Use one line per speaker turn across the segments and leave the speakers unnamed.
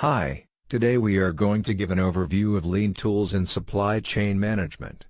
Hi, today we are going to give an overview of lean tools in supply chain management.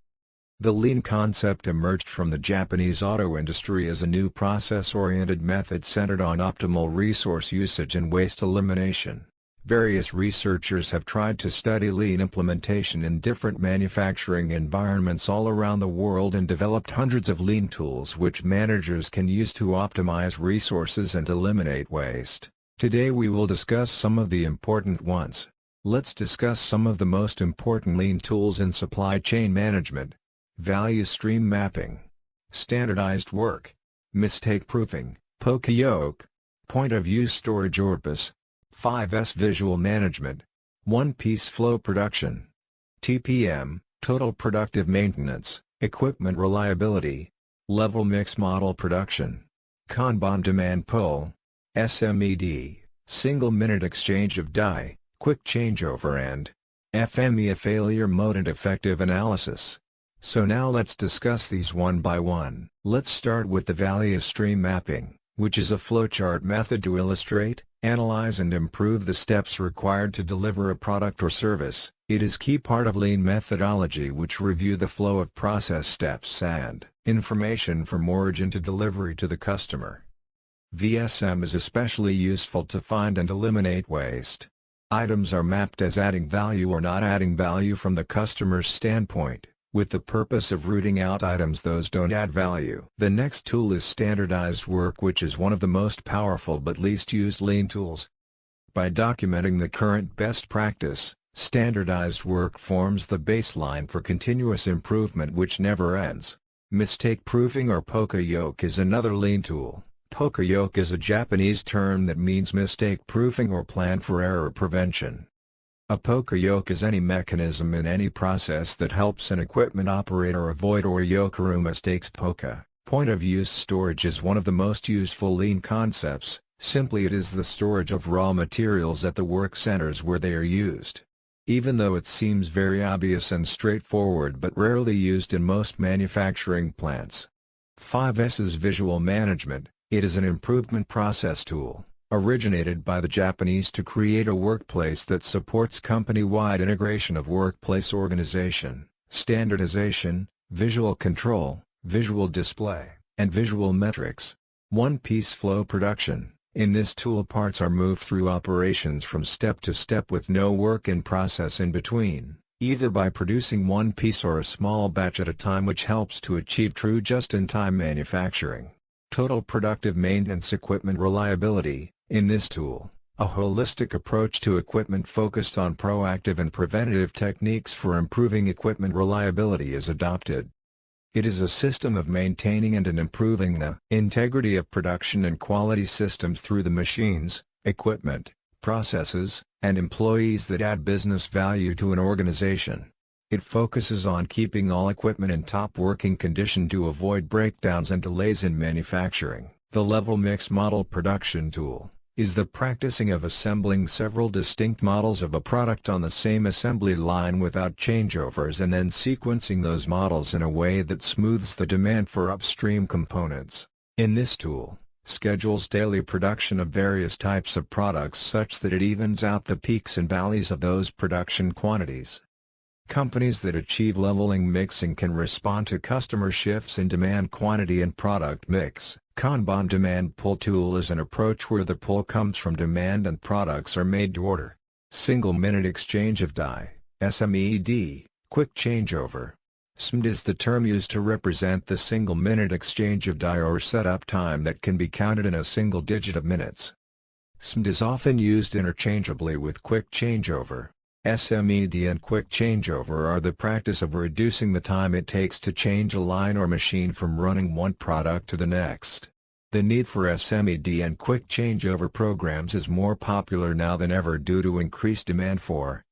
The lean concept emerged from the Japanese auto industry as a new process-oriented method centered on optimal resource usage and waste elimination. Various researchers have tried to study lean implementation in different manufacturing environments all around the world and developed hundreds of lean tools which managers can use to optimize resources and eliminate waste. Today we will discuss some of the important ones. Let's discuss some of the most important lean tools in supply chain management. Value stream mapping, standardized work, mistake proofing, Poka-Yoke, point of use storage or POUS, 5S visual management, one-piece flow production, TPM, total productive maintenance, equipment reliability, level mix model production, Kanban demand pull, SMED, single minute exchange of die, quick changeover and FMEA failure mode and effective analysis. So now let's discuss these one by one. Let's start with the value stream mapping, which is a flowchart method to illustrate, analyze and improve the steps required to deliver a product or service. It is key part of lean methodology which review the flow of process steps and information from origin to delivery to the customer. VSM is especially useful to find and eliminate waste. Items are mapped as adding value or not adding value from the customer's standpoint, with the purpose of rooting out items those don't add value. The next tool is standardized work, which is one of the most powerful but least used lean tools. By documenting the current best practice, standardized work forms the baseline for continuous improvement which never ends. Mistake proofing or Poka-Yoke is another lean tool. Poka-Yoke is a Japanese term that means mistake proofing or plan for error prevention. A Poka-Yoke is any mechanism in any process that helps an equipment operator avoid or yokeru mistakes. Poka, point of use storage, is one of the most useful lean concepts. Simply, it is the storage of raw materials at the work centers where they are used. Even though it seems very obvious and straightforward but rarely used in most manufacturing plants. 5S is visual management. It is an improvement process tool, originated by the Japanese to create a workplace that supports company-wide integration of workplace organization, standardization, visual control, visual display, and visual metrics. One-piece flow production. In this tool, parts are moved through operations from step to step with no work in process in between, either by producing one piece or a small batch at a time, which helps to achieve true just-in-time manufacturing. Total productive maintenance equipment reliability. In this tool, a holistic approach to equipment focused on proactive and preventative techniques for improving equipment reliability is adopted. It is a system of maintaining and improving the integrity of production and quality systems through the machines, equipment, processes, and employees that add business value to an organization. It focuses on keeping all equipment in top working condition to avoid breakdowns and delays in manufacturing. The level mix model production tool is the practicing of assembling several distinct models of a product on the same assembly line without changeovers and then sequencing those models in a way that smooths the demand for upstream components. In this tool, schedules daily production of various types of products such that it evens out the peaks and valleys of those production quantities. Companies that achieve leveling mixing can respond to customer shifts in demand quantity and product mix. Kanban demand pull tool is an approach where the pull comes from demand and products are made to order. Single minute exchange of die, SMED, quick changeover. SMED is the term used to represent the single minute exchange of die or setup time that can be counted in a single digit of minutes. SMED is often used interchangeably with quick changeover. SMED and quick changeover are the practice of reducing the time it takes to change a line or machine from running one product to the next. The need for SMED and quick changeover programs is more popular now than ever due to increased demand for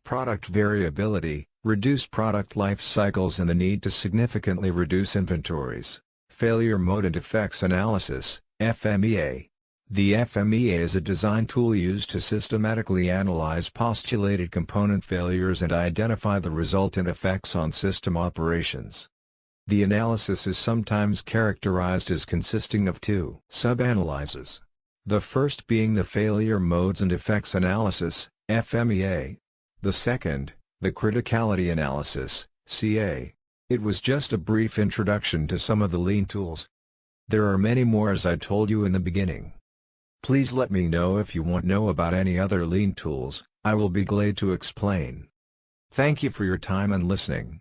product variability, reduced product life cycles, and the need to significantly reduce inventories. Failure mode and effects analysis, FMEA. The FMEA is a design tool used to systematically analyze postulated component failures and identify the resultant effects on system operations. The analysis is sometimes characterized as consisting of two sub-analyses. The first being the failure modes and effects analysis, FMEA. The second, the criticality analysis, CA. It was just a brief introduction to some of the lean tools. There are many more, as I told you in the beginning. Please let me know if you want to know about any other lean tools. I will be glad to explain. Thank you for your time and listening.